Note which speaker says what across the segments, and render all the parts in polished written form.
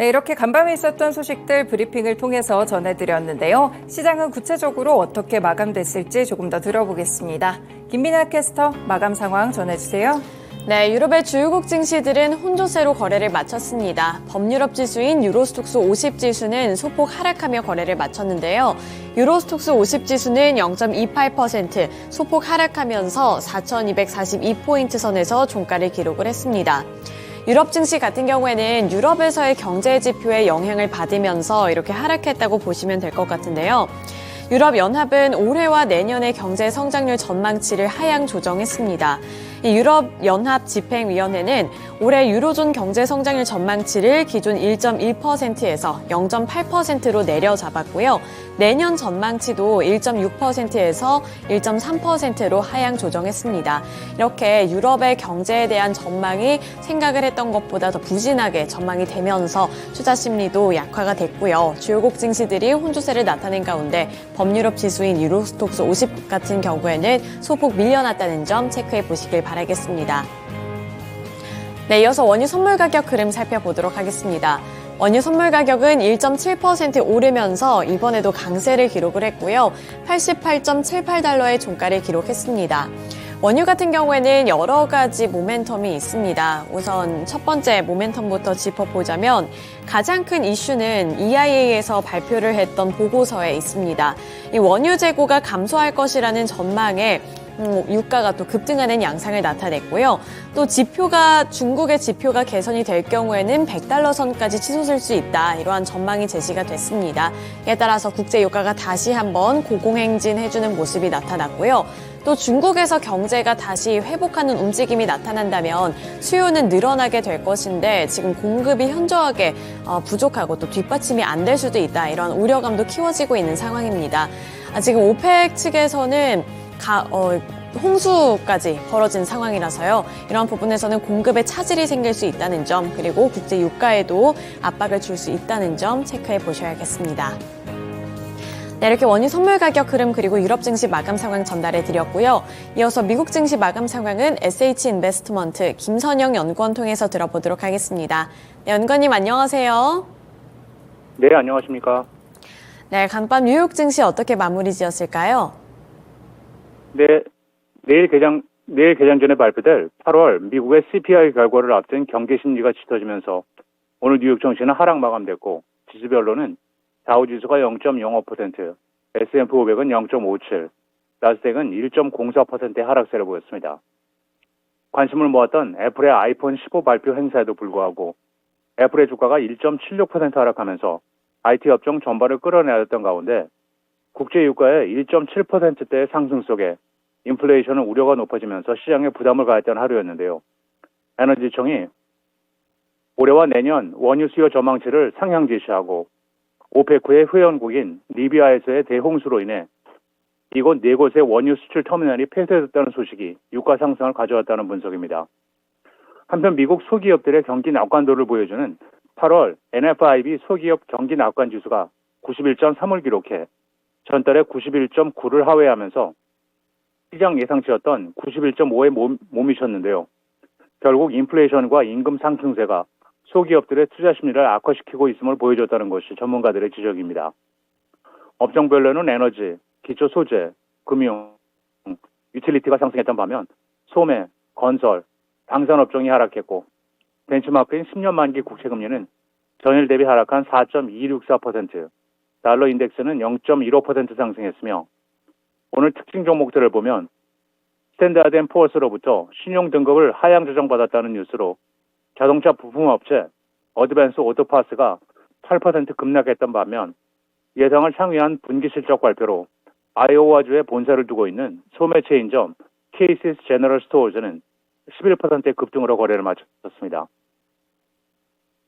Speaker 1: 네, 이렇게 간밤에 있었던 소식들 브리핑을 통해서 전해드렸는데요. 시장은 구체적으로 어떻게 마감됐을지 조금 더 들어보겠습니다. 김민아 캐스터 마감 상황 전해주세요.
Speaker 2: 네, 유럽의 주요국 증시들은 혼조세로 거래를 마쳤습니다. 범유럽 지수인 유로스톡스 50 지수는 소폭 하락하며 거래를 마쳤는데요. 유로스톡스 50 지수는 0.28% 소폭 하락하면서 4,242포인트 선에서 종가를 기록을 했습니다. 유럽 증시 같은 경우에는 유럽에서의 경제 지표에 영향을 받으면서 이렇게 하락했다고 보시면 될 것 같은데요. 유럽연합은 올해와 내년의 경제 성장률 전망치를 하향 조정했습니다. 이 유럽연합 집행위원회는 올해 유로존 경제 성장률 전망치를 기존 1.1%에서 0.8%로 내려잡았고요. 내년 전망치도 1.6%에서 1.3%로 하향 조정했습니다. 이렇게 유럽의 경제에 대한 전망이 생각을 했던 것보다 더 부진하게 전망이 되면서 투자 심리도 약화가 됐고요. 주요국 증시들이 혼조세를 나타낸 가운데 범유럽 지수인 유로스톡스 50 같은 경우에는 소폭 밀려났다는 점 체크해 보시길 바라겠습니다. 네, 이어서 원유 선물 가격 흐름 살펴보도록 하겠습니다. 원유 선물 가격은 1.7% 오르면서 이번에도 강세를 기록을 했고요. 88.78달러의 종가를 기록했습니다. 원유 같은 경우에는 여러 가지 모멘텀이 있습니다. 우선 첫 번째 모멘텀부터 짚어보자면 가장 큰 이슈는 EIA에서 발표를 했던 보고서에 있습니다. 이 원유 재고가 감소할 것이라는 전망에 유가가 또 급등하는 양상을 나타냈고요. 또 중국의 지표가 개선이 될 경우에는 100달러 선까지 치솟을 수 있다. 이러한 전망이 제시가 됐습니다. 이에 따라서 국제 유가가 다시 한번 고공행진해주는 모습이 나타났고요. 또 중국에서 경제가 다시 회복하는 움직임이 나타난다면 수요는 늘어나게 될 것인데 지금 공급이 현저하게 부족하고 또 뒷받침이 안 될 수도 있다. 이런 우려감도 키워지고 있는 상황입니다. 지금 오펙 측에서는 홍수까지 벌어진 상황이라서요. 이런 부분에서는 공급에 차질이 생길 수 있다는 점, 그리고 국제 유가에도 압박을 줄 수 있다는 점 체크해 보셔야겠습니다. 네, 이렇게 원유 선물 가격 흐름 그리고 유럽 증시 마감 상황 전달해 드렸고요. 이어서 미국 증시 마감 상황은 SH인베스트먼트 김선영 연구원 통해서 들어보도록 하겠습니다. 네, 연구원님 안녕하세요.
Speaker 3: 네, 안녕하십니까.
Speaker 2: 네, 간밤 뉴욕 증시 어떻게 마무리 지었을까요?
Speaker 3: 네, 내일 개장 전에 발표될 8월 미국의 CPI 결과를 앞둔 경기 심리가 짙어지면서 오늘 뉴욕 증시는 하락 마감됐고 지수별로는 다우지수가 0.05%, S&P 500은 0.57, 나스닥은 1.04%의 하락세를 보였습니다. 관심을 모았던 애플의 아이폰 15 발표 행사에도 불구하고 애플의 주가가 1.76% 하락하면서 IT 업종 전반을 끌어내렸던 가운데 국제 유가의 1.7%대의 상승 속에 인플레이션은 우려가 높아지면서 시장에 부담을 가했던 하루였는데요. 에너지청이 올해와 내년 원유 수요 전망치를 상향 제시하고 오페크의 회원국인 리비아에서의 대홍수로 인해 이곳 4곳의 원유 수출 터미널이 폐쇄됐다는 소식이 유가 상승을 가져왔다는 분석입니다. 한편 미국 소기업들의 경기 낙관도를 보여주는 8월 NFIB 소기업 경기 낙관 지수가 91.3을 기록해 전달에 91.9를 하회하면서 시장 예상치였던 91.5에 몸이셨는데요. 결국 인플레이션과 임금 상승세가 소기업들의 투자 심리를 악화시키고 있음을 보여줬다는 것이 전문가들의 지적입니다. 업종별로는 에너지, 기초 소재, 금융, 유틸리티가 상승했던 반면 소매, 건설, 방산 업종이 하락했고 벤치마크인 10년 만기 국채금리는 전일 대비 하락한 4.264%, 달러 인덱스는 0.15% 상승했으며 오늘 특징 종목들을 보면 스탠다드 앤 푸어스로부터 신용 등급을 하향 조정받았다는 뉴스로 자동차 부품업체 어드밴스 오토파스가 8% 급락했던 반면 예상을 상회한 분기 실적 발표로 아이오와주에 본사를 두고 있는 소매 체인점 케이시스 제너럴 스토어즈는 11%의 급등으로 거래를 마쳤습니다.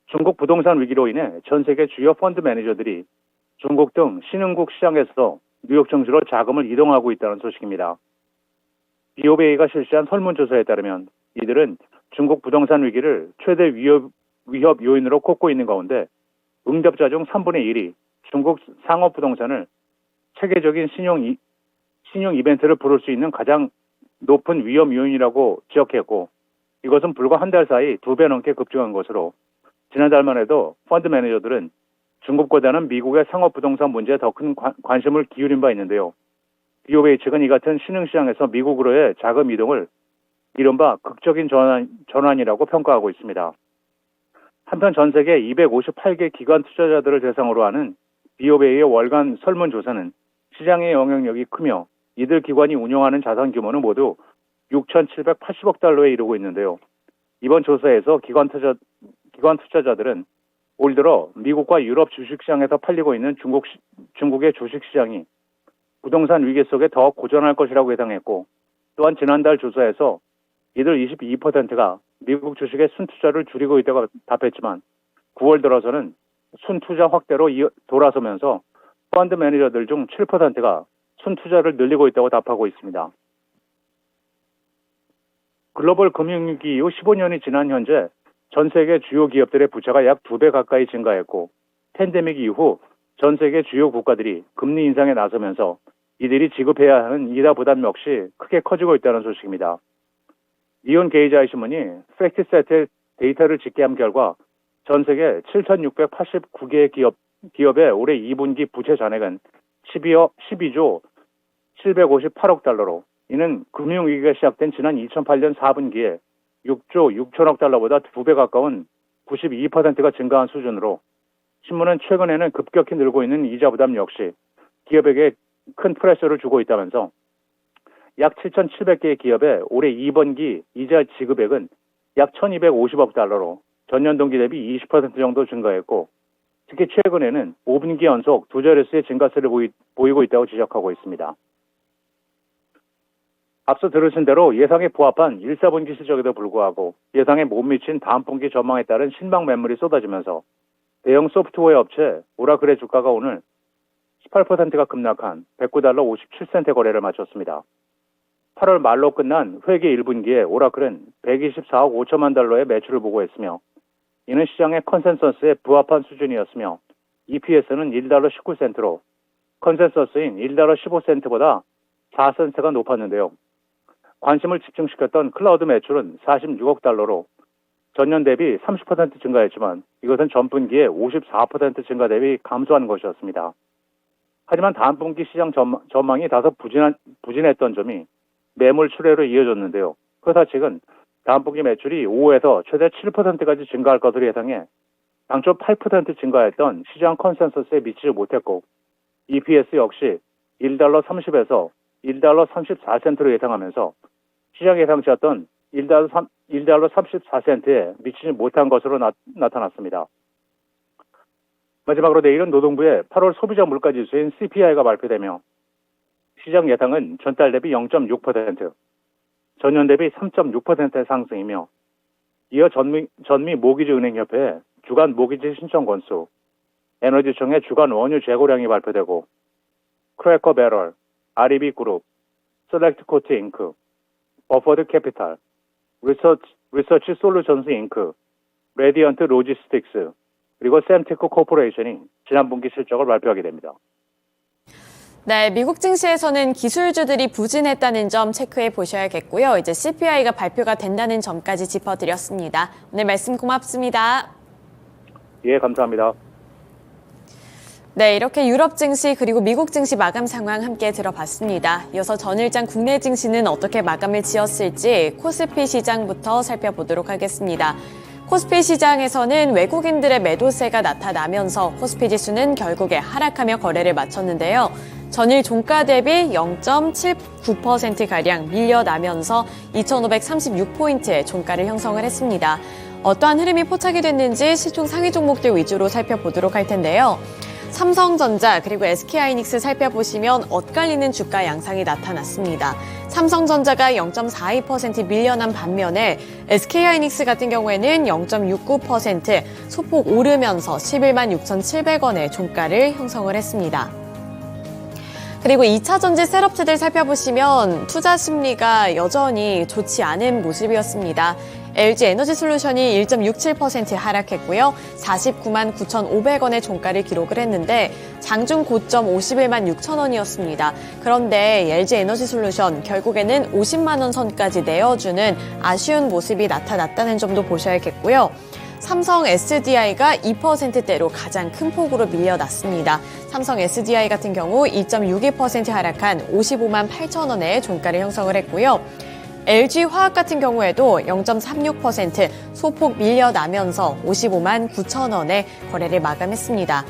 Speaker 3: 중국 부동산 위기로 인해 전 세계 주요 펀드 매니저들이 중국 등 신흥국 시장에서 뉴욕 증시로 자금을 이동하고 있다는 소식입니다. BOBA가 실시한 설문조사에 따르면 이들은 중국 부동산 위기를 최대 위협 요인으로 꼽고 있는 가운데 응답자 중 3분의 1이 중국 상업 부동산을 체계적인 신용 이벤트를 부를 수 있는 가장 높은 위험 요인이라고 지적했고 이것은 불과 한 달 사이 2배 넘게 급증한 것으로 지난달만 해도 펀드 매니저들은 중국보다는 미국의 상업부동산 문제에 더 큰 관심을 기울인 바 있는데요. BOA 측은 이 같은 신흥시장에서 미국으로의 자금 이동을 이른바 극적인 전환이라고 평가하고 있습니다. 한편 전 세계 258개 기관 투자자들을 대상으로 하는 BOA의 월간 설문조사는 시장의 영향력이 크며 이들 기관이 운영하는 자산 규모는 모두 6,780억 달러에 이르고 있는데요. 이번 조사에서 기관 투자자들은 올 들어 미국과 유럽 주식시장에서 팔리고 있는 중국의 주식시장이 부동산 위기 속에 더 고전할 것이라고 예상했고, 또한 지난달 조사에서 이들 22%가 미국 주식의 순투자를 줄이고 있다고 답했지만 9월 들어서는 순투자 확대로 돌아서면서 펀드 매니저들 중 7%가 순투자를 늘리고 있다고 답하고 있습니다. 글로벌 금융위기 이후 15년이 지난 현재 전 세계 주요 기업들의 부채가 약 2배 가까이 증가했고, 팬데믹 이후 전 세계 주요 국가들이 금리 인상에 나서면서 이들이 지급해야 하는 이자 부담 역시 크게 커지고 있다는 소식입니다. 이온 게이자이 신문이 팩트세트의 데이터를 집계한 결과 전 세계 7,689개의 기업의 올해 2분기 부채 잔액은 12조 758억 달러로, 이는 금융위기가 시작된 지난 2008년 4분기에 6조 6천억 달러보다 2배 가까운 92%가 증가한 수준으로, 신문은 최근에는 급격히 늘고 있는 이자 부담 역시 기업에게 큰 프레셔를 주고 있다면서 약 7,700개의 기업의 올해 2분기 이자 지급액은 약 1,250억 달러로 전년 동기 대비 20% 정도 증가했고, 특히 최근에는 5분기 연속 두 자릿수의 증가세를 보이고 있다고 지적하고 있습니다. 앞서 들으신 대로 예상에 부합한 1, 4분기 실적에도 불구하고 예상에 못 미친 다음 분기 전망에 따른 신망 매물이 쏟아지면서 대형 소프트웨어 업체 오라클의 주가가 오늘 18%가 급락한 109달러 57센트 거래를 마쳤습니다. 8월 말로 끝난 회계 1분기에 오라클은 124억 5천만 달러의 매출을 보고했으며, 이는 시장의 컨센서스에 부합한 수준이었으며 EPS는 1달러 19센트로 컨센서스인 1달러 15센트보다 4센트가 높았는데요. 관심을 집중시켰던 클라우드 매출은 46억 달러로 전년 대비 30% 증가했지만 이것은 전분기에 54% 증가 대비 감소한 것이었습니다. 하지만 다음 분기 시장 전망이 다소 부진했던 점이 매물 출회로 이어졌는데요. 회사 측은 다음 분기 매출이 5에서 최대 7%까지 증가할 것으로 예상해 당초 8% 증가했던 시장 컨센서스에 미치지 못했고, EPS 역시 1달러 30에서 1달러 34센트로 예상하면서 시장 예상치였던 1달러 34센트에 미치지 못한 것으로 나타났습니다. 마지막으로 내일은 노동부의 8월 소비자 물가지수인 CPI가 발표되며 시장 예상은 전달 대비 0.6%, 전년 대비 3.6%의 상승이며, 이어 전미 모기지 은행협회의 주간 모기지 신청 건수, 에너지청의 주간 원유 재고량이 발표되고, 크래커 배럴, REB 그룹, 셀렉트 코트 잉크, 버퍼드 캐피탈, 리서치 솔루션스 잉크, 레디언트 로지스틱스, 그리고 샘테크 코퍼레이션이 지난 분기 실적을 발표하게 됩니다.
Speaker 2: 네, 미국 증시에서는 기술주들이 부진했다는 점 체크해 보셔야겠고요. 이제 CPI가 발표가 된다는 점까지 짚어드렸습니다. 오늘 말씀 고맙습니다.
Speaker 3: 예, 감사합니다.
Speaker 2: 네, 이렇게 유럽 증시 그리고 미국 증시 마감 상황 함께 들어봤습니다. 이어서 전일장 국내 증시는 어떻게 마감을 지었을지 코스피 시장부터 살펴보도록 하겠습니다. 코스피 시장에서는 외국인들의 매도세가 나타나면서 코스피 지수는 결국에 하락하며 거래를 마쳤는데요. 전일 종가 대비 0.79%가량 밀려나면서 2,536포인트의 종가를 형성을 했습니다. 어떠한 흐름이 포착이 됐는지 시총 상위 종목들 위주로 살펴보도록 할 텐데요. 삼성전자 그리고 SK하이닉스 살펴보시면 엇갈리는 주가 양상이 나타났습니다. 삼성전자가 0.42% 밀려난 반면에 SK하이닉스 같은 경우에는 0.69% 소폭 오르면서 11만 6,700원의 종가를 형성을 했습니다. 그리고 2차 전지 셋업체들 살펴보시면 투자 심리가 여전히 좋지 않은 모습이었습니다. LG 에너지솔루션이 1.67% 하락했고요. 49만 9,500원의 종가를 기록을 했는데 장중 고점 51만 6천 원이었습니다. 그런데 LG 에너지솔루션 결국에는 50만 원 선까지 내어주는 아쉬운 모습이 나타났다는 점도 보셔야겠고요. 삼성 SDI가 2%대로 가장 큰 폭으로 밀려났습니다. 삼성 SDI 같은 경우 2.62% 하락한 55만 8천 원의 종가를 형성을 했고요. LG화학 같은 경우에도 0.36% 소폭 밀려나면서 55만 9천 원의 거래를 마감했습니다.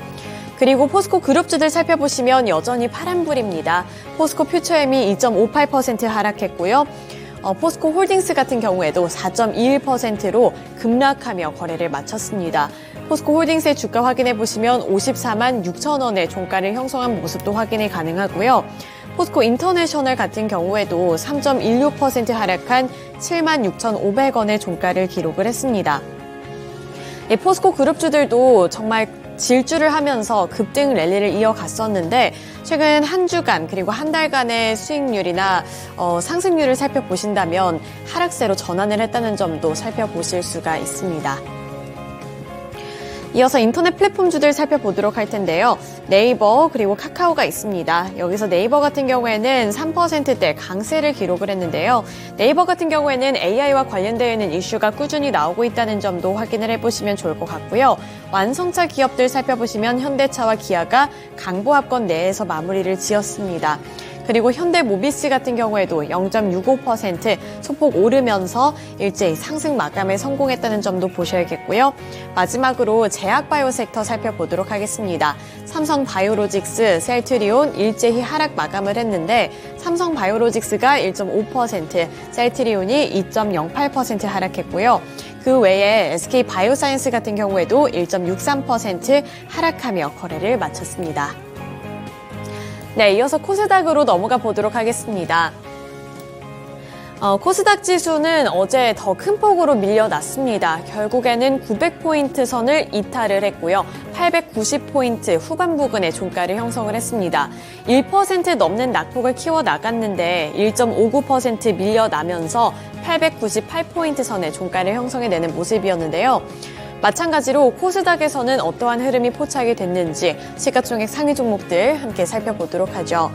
Speaker 2: 그리고 포스코 그룹주들 살펴보시면 여전히 파란불입니다. 포스코 퓨처엠이 2.58% 하락했고요. 포스코 홀딩스 같은 경우에도 4.21%로 급락하며 거래를 마쳤습니다. 포스코 홀딩스의 주가 확인해 보시면 54만 6천 원의 종가를 형성한 모습도 확인이 가능하고요. 포스코 인터내셔널 같은 경우에도 3.16% 하락한 7만 6,500원의 종가를 기록을 했습니다. 포스코 그룹주들도 정말 질주를 하면서 급등 랠리를 이어갔었는데 최근 한 주간 그리고 한 달간의 수익률이나 상승률을 살펴보신다면 하락세로 전환을 했다는 점도 살펴보실 수가 있습니다. 이어서 인터넷 플랫폼주들 살펴보도록 할 텐데요. 네이버 그리고 카카오가 있습니다. 여기서 네이버 같은 경우에는 3%대 강세를 기록을 했는데요. 네이버 같은 경우에는 AI와 관련되어 있는 이슈가 꾸준히 나오고 있다는 점도 확인을 해보시면 좋을 것 같고요. 완성차 기업들 살펴보시면 현대차와 기아가 강보합권 내에서 마무리를 지었습니다. 그리고 현대모비스 같은 경우에도 0.65% 소폭 오르면서 일제히 상승 마감에 성공했다는 점도 보셔야겠고요. 마지막으로 제약바이오 섹터 살펴보도록 하겠습니다. 삼성바이오로직스, 셀트리온 일제히 하락 마감을 했는데 삼성바이오로직스가 1.5%, 셀트리온이 2.08% 하락했고요. 그 외에 SK바이오사이언스 같은 경우에도 1.63% 하락하며 거래를 마쳤습니다. 네, 이어서 코스닥으로 넘어가 보도록 하겠습니다. 코스닥 지수는 어제 더 큰 폭으로 밀려났습니다. 결국에는 900포인트 선을 이탈을 했고요. 890포인트 후반 부근에 종가를 형성을 했습니다. 1% 넘는 낙폭을 키워나갔는데 1.59% 밀려나면서 898포인트 선에 종가를 형성해내는 모습이었는데요. 마찬가지로 코스닥에서는 어떠한 흐름이 포착이 됐는지 시가총액 상위 종목들 함께 살펴보도록 하죠.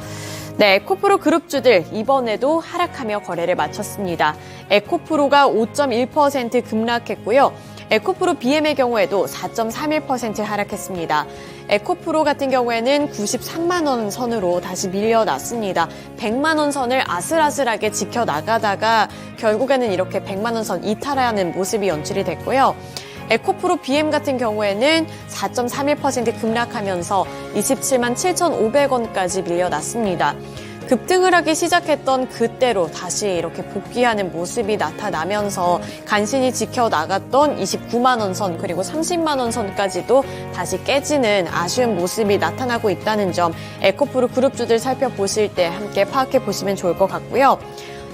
Speaker 2: 네, 에코프로 그룹주들 이번에도 하락하며 거래를 마쳤습니다. 에코프로가 5.1% 급락했고요. 에코프로 BM의 경우에도 4.31% 하락했습니다. 에코프로 같은 경우에는 93만 원 선으로 다시 밀려났습니다. 100만 원 선을 아슬아슬하게 지켜나가다가 결국에는 이렇게 100만 원 선 이탈하는 모습이 연출이 됐고요. 에코프로 BM 같은 경우에는 4.31% 급락하면서 27만 7,500원까지 밀려났습니다. 급등을 하기 시작했던 그때로 다시 이렇게 복귀하는 모습이 나타나면서 간신히 지켜나갔던 29만 원 선 그리고 30만 원 선까지도 다시 깨지는 아쉬운 모습이 나타나고 있다는 점 에코프로 그룹주들 살펴보실 때 함께 파악해 보시면 좋을 것 같고요.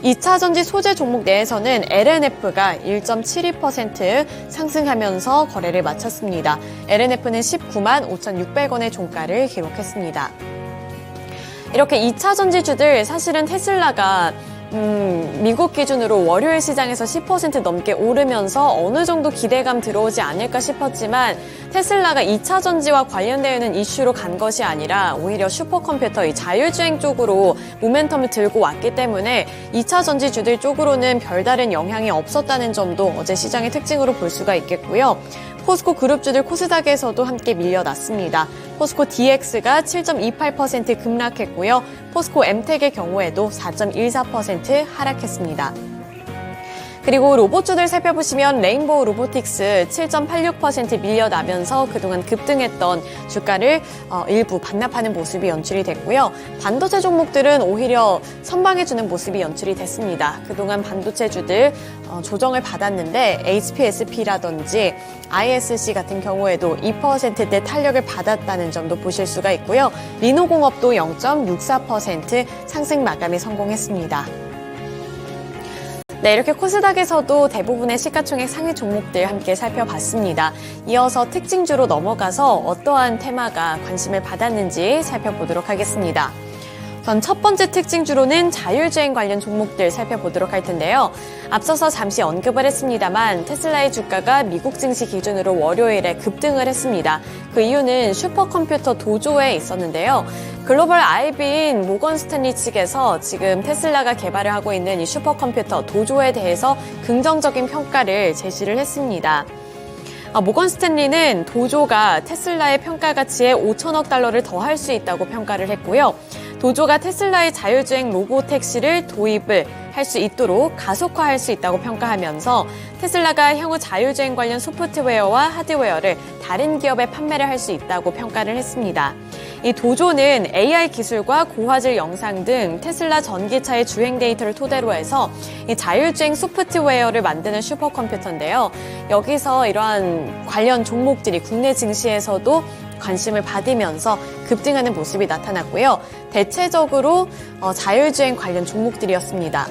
Speaker 2: 2차 전지 소재 종목 내에서는 LNF가 1.72% 상승하면서 거래를 마쳤습니다. LNF는 19만 5,600원의 종가를 기록했습니다. 이렇게 2차 전지주들 사실은 테슬라가 미국 기준으로 월요일 시장에서 10% 넘게 오르면서 어느 정도 기대감 들어오지 않을까 싶었지만 테슬라가 2차 전지와 관련되어 있는 이슈로 간 것이 아니라 오히려 슈퍼컴퓨터 이 자율주행 쪽으로 모멘텀을 들고 왔기 때문에 2차 전지주들 쪽으로는 별다른 영향이 없었다는 점도 어제 시장의 특징으로 볼 수가 있겠고요. 포스코 그룹주들 코스닥에서도 함께 밀려났습니다. 포스코 DX가 7.28% 급락했고요. 포스코 엠텍의 경우에도 4.14% 하락했습니다. 그리고 로봇주들 살펴보시면 레인보우 로보틱스 7.86% 밀려나면서 그동안 급등했던 주가를 일부 반납하는 모습이 연출이 됐고요. 반도체 종목들은 오히려 선방해주는 모습이 연출이 됐습니다. 그동안 반도체주들 조정을 받았는데 HPSP라든지 ISC 같은 경우에도 2%대 탄력을 받았다는 점도 보실 수가 있고요. 리노공업도 0.64% 상승 마감에 성공했습니다. 네, 이렇게 코스닥에서도 대부분의 시가총액 상위 종목들 함께 살펴봤습니다. 이어서 특징주로 넘어가서 어떠한 테마가 관심을 받았는지 살펴보도록 하겠습니다. 전 첫 번째 특징주로는 자율주행 관련 종목들 살펴보도록 할 텐데요. 앞서서 잠시 언급을 했습니다만 테슬라의 주가가 미국 증시 기준으로 월요일에 급등을 했습니다. 그 이유는 슈퍼컴퓨터 도조에 있었는데요. 글로벌 IB인 모건 스탠리 측에서 지금 테슬라가 개발을 하고 있는 이 슈퍼컴퓨터 도조에 대해서 긍정적인 평가를 제시를 했습니다. 모건 스탠리는 도조가 테슬라의 평가 가치에 5천억 달러를 더할 수 있다고 평가를 했고요. 도조가 테슬라의 자율주행 로보택시를 도입을 할 수 있도록 가속화할 수 있다고 평가하면서 테슬라가 향후 자율주행 관련 소프트웨어와 하드웨어를 다른 기업에 판매를 할 수 있다고 평가를 했습니다. 이 도조는 AI 기술과 고화질 영상 등 테슬라 전기차의 주행 데이터를 토대로 해서 이 자율주행 소프트웨어를 만드는 슈퍼컴퓨터인데요. 여기서 이러한 관련 종목들이 국내 증시에서도 관심을 받으면서 급등하는 모습이 나타났고요. 대체적으로 자율주행 관련 종목들이었습니다.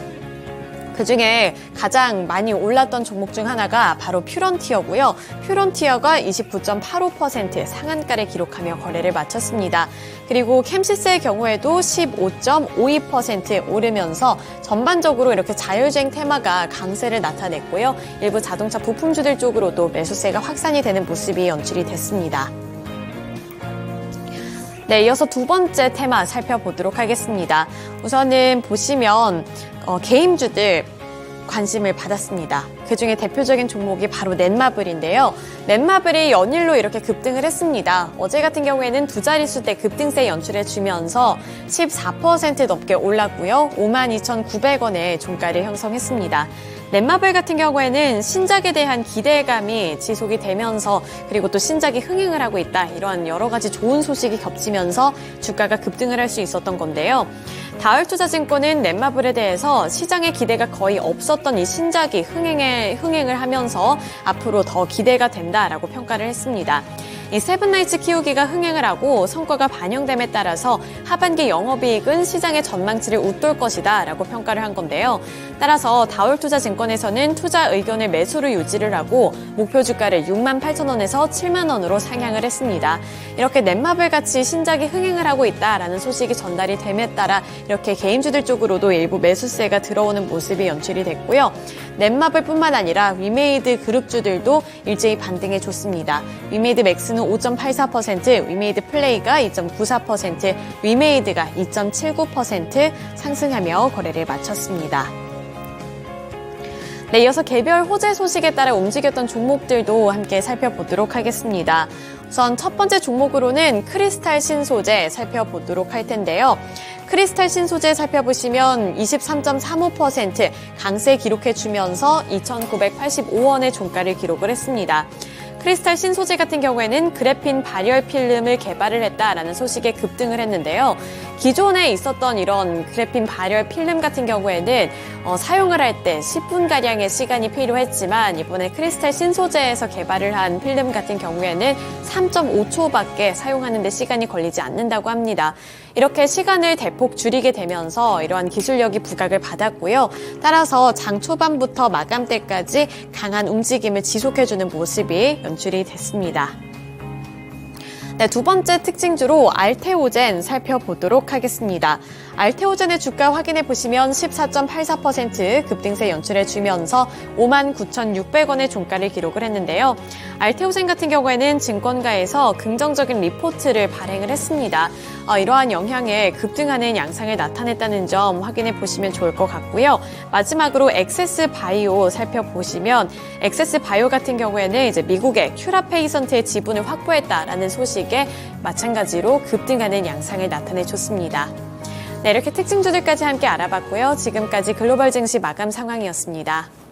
Speaker 2: 그중에 가장 많이 올랐던 종목 중 하나가 바로 퓨런티어고요. 퓨런티어가 29.85% 상한가를 기록하며 거래를 마쳤습니다. 그리고 캠시스의 경우에도 15.52% 오르면서 전반적으로 이렇게 자율주행 테마가 강세를 나타냈고요. 일부 자동차 부품주들 쪽으로도 매수세가 확산이 되는 모습이 연출이 됐습니다. 네, 이어서 두 번째 테마 살펴보도록 하겠습니다. 우선은 보시면 게임주들 관심을 받았습니다. 그중에 대표적인 종목이 바로 넷마블인데요. 넷마블이 연일로 이렇게 급등을 했습니다. 어제 같은 경우에는 두 자릿수대 급등세 연출해 주면서 14% 넘게 올랐고요. 52,900원의 종가를 형성했습니다. 넷마블 같은 경우에는 신작에 대한 기대감이 지속이 되면서 그리고 또 신작이 흥행을 하고 있다. 이러한 여러 가지 좋은 소식이 겹치면서 주가가 급등을 할 수 있었던 건데요. 다울투자증권은 넷마블에 대해서 시장의 기대가 거의 없었던 이 신작이 흥행을 하면서 앞으로 더 기대가 된다라고 평가를 했습니다. 이 세븐나이츠 키우기가 흥행을 하고 성과가 반영됨에 따라서 하반기 영업이익은 시장의 전망치를 웃돌 것이다 라고 평가를 한 건데요. 따라서 다울투자증권에서는 투자 의견의 매수를 유지를 하고 목표 주가를 68,000원에서 70,000원으로 상향을 했습니다. 이렇게 넷마블 같이 신작이 흥행을 하고 있다라는 소식이 전달이 됨에 따라 이렇게 개인주들 쪽으로도 일부 매수세가 들어오는 모습이 연출이 됐고요. 넷마블뿐만 아니라 위메이드 그룹주들도 일제히 반등해 줬습니다. 위메이드 맥스는 5.84%, 위메이드 플레이가 2.94%, 위메이드가 2.79% 상승하며 거래를 마쳤습니다. 네, 이어서 개별 호재 소식에 따라 움직였던 종목들도 함께 살펴보도록 하겠습니다. 우선 첫 번째 종목으로는 크리스탈 신소재 살펴보도록 할 텐데요. 크리스탈 신소재 살펴보시면 23.35% 강세 기록해주면서 2,985원의 종가를 기록을 했습니다. 크리스탈 신소재 같은 경우에는 그래핀 발열 필름을 개발을 했다라는 소식에 급등을 했는데요. 기존에 있었던 이런 그래핀 발열 필름 같은 경우에는 사용을 할 때 10분가량의 시간이 필요했지만 이번에 크리스탈 신소재에서 개발을 한 필름 같은 경우에는 3.5초밖에 사용하는 데 시간이 걸리지 않는다고 합니다. 이렇게 시간을 대폭 줄이게 되면서 이러한 기술력이 부각을 받았고요. 따라서 장 초반부터 마감 때까지 강한 움직임을 지속해주는 모습이 연출이 됐습니다. 네, 두 번째 특징주로 알테오젠 살펴보도록 하겠습니다. 알테오젠의 주가 확인해 보시면 14.84% 급등세 연출해 주면서 59,600원의 종가를 기록을 했는데요. 알테오젠 같은 경우에는 증권가에서 긍정적인 리포트를 발행을 했습니다. 이러한 영향에 급등하는 양상을 나타냈다는 점 확인해 보시면 좋을 것 같고요. 마지막으로 엑세스 바이오 살펴보시면 엑세스 바이오 같은 경우에는 이제 미국의 큐라페이선트의 지분을 확보했다라는 소식에 마찬가지로 급등하는 양상을 나타내 줬습니다. 네, 이렇게 특징주들까지 함께 알아봤고요. 지금까지 글로벌 증시 마감 상황이었습니다.